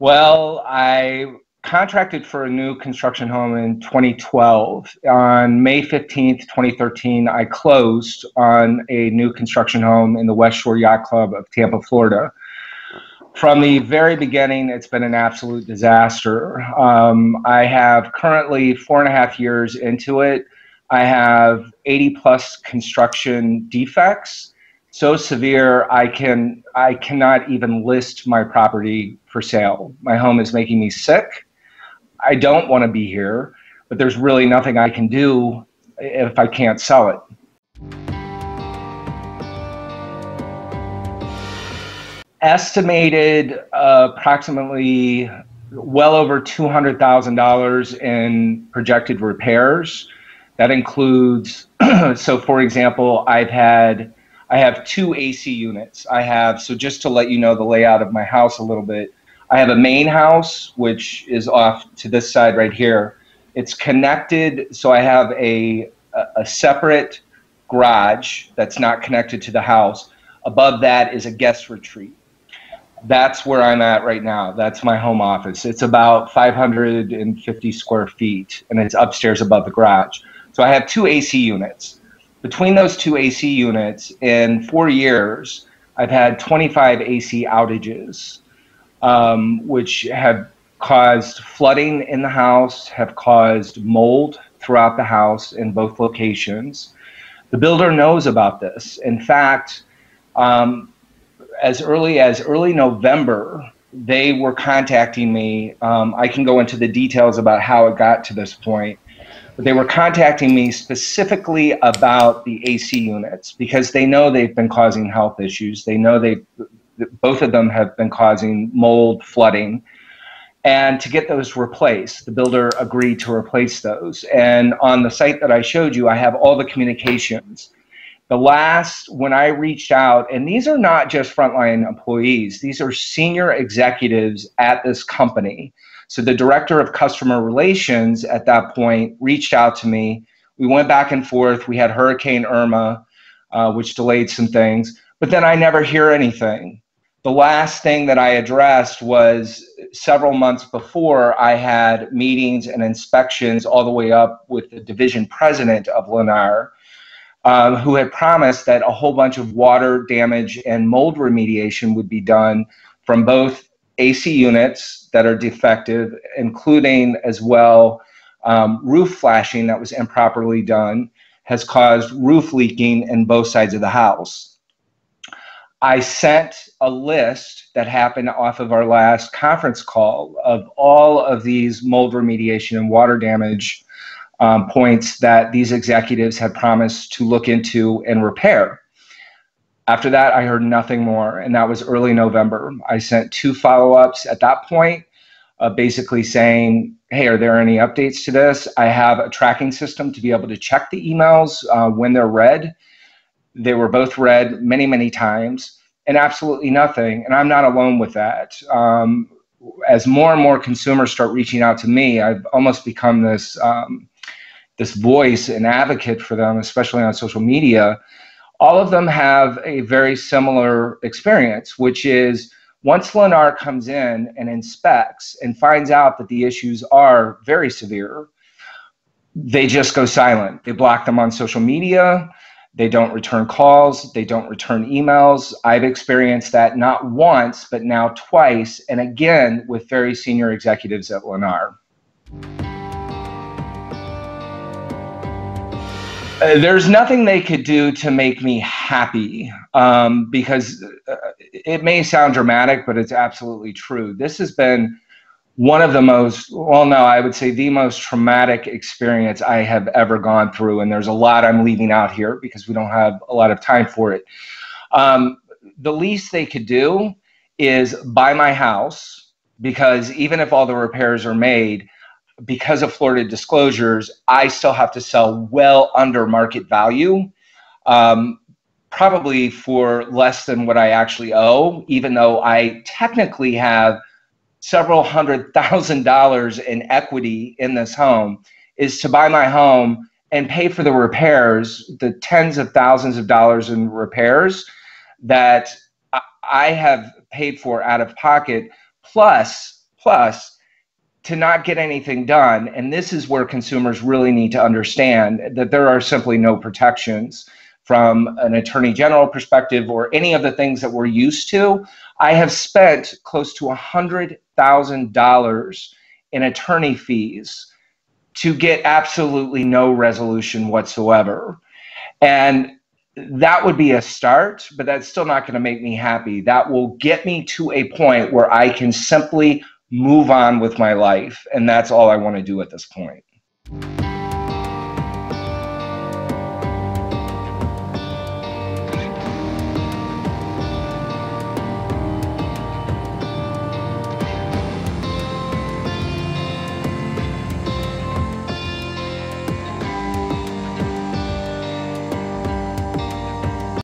Well, I contracted for a new construction home in 2012. On May 15th, 2013, I closed on a new construction home in the West Shore Yacht Club of Tampa, Florida. From the very beginning, it's been an absolute disaster. I have currently 4.5 years into it. I have 80 plus construction defects, so severe I cannot even list my property for sale. My home is making me sick. I don't want to be here, but there's really nothing I can do if I can't sell it. Estimated approximately well over $200,000 in projected repairs. That includes, so for example, I have two AC units. So just to let you know the layout of my house a little bit, I have a main house, which is off to this side right here. It's connected, so I have a separate garage that's not connected to the house. Above that is a guest retreat. That's where I'm at right now. That's my home office. It's about 550 square feet, and it's upstairs above the garage. So I have two AC units. Between those two AC units, in 4 years, I've had 25 AC outages, which have caused flooding in the house, have caused mold throughout the house in both locations. The builder knows about this. In fact, as early as early November, they were contacting me. I can go into the details about how it got to this point, but they were contacting me specifically about the AC units because they know they've been causing health issues. They know both of them have been causing mold, flooding, and to get those replaced. The builder agreed to replace those. And on the site that I showed you, I have all the communications. When I reached out, and these are not just frontline employees, these are senior executives at this company. So the director of customer relations at that point reached out to me. We went back and forth. We had Hurricane Irma, which delayed some things, but then I never hear anything. The last thing that I addressed was several months before. I had meetings and inspections all the way up with the division president of Lennar, who had promised that a whole bunch of water damage and mold remediation would be done from both AC units that are defective, including as well roof flashing that was improperly done, has caused roof leaking in both sides of the house. I sent a list that happened off of our last conference call of all of these mold remediation and water damage points that these executives had promised to look into and repair. After that, I heard nothing more, and that was early November. I sent 2 follow-ups at that point, basically saying, hey, are there any updates to this? I have a tracking system to be able to check the emails when they're read. They were both read many, many times, and absolutely nothing, and I'm not alone with that. As more and more consumers start reaching out to me, I've almost become this voice and advocate for them, especially on social media. All of them have a very similar experience, which is once Lennar comes in and inspects and finds out that the issues are very severe, they just go silent. They block them on social media. They don't return calls. They don't return emails. I've experienced that not once, but now twice, and again with very senior executives at Lennar. There's nothing they could do to make me happy, because it may sound dramatic, but it's absolutely true. This has been one of the most, well, no, I would say the most traumatic experience I have ever gone through, and there's a lot I'm leaving out here because we don't have a lot of time for it. The least they could do is buy my house, because even if all the repairs are made, because of Florida disclosures, I still have to sell well under market value, probably for less than what I actually owe, even though I technically have several $100,000 in equity in this home, is to buy my home and pay for the repairs, the tens of thousands of dollars in repairs that I have paid for out of pocket, plus plus to not get anything done. And this is where consumers really need to understand that there are simply no protections from an attorney general perspective or any of the things that we're used to. I have spent close to $100,000 in attorney fees to get absolutely no resolution whatsoever. And that would be a start, but that's still not going to make me happy. That will get me to a point where I can simply move on with my life. And that's all I want to do at this point.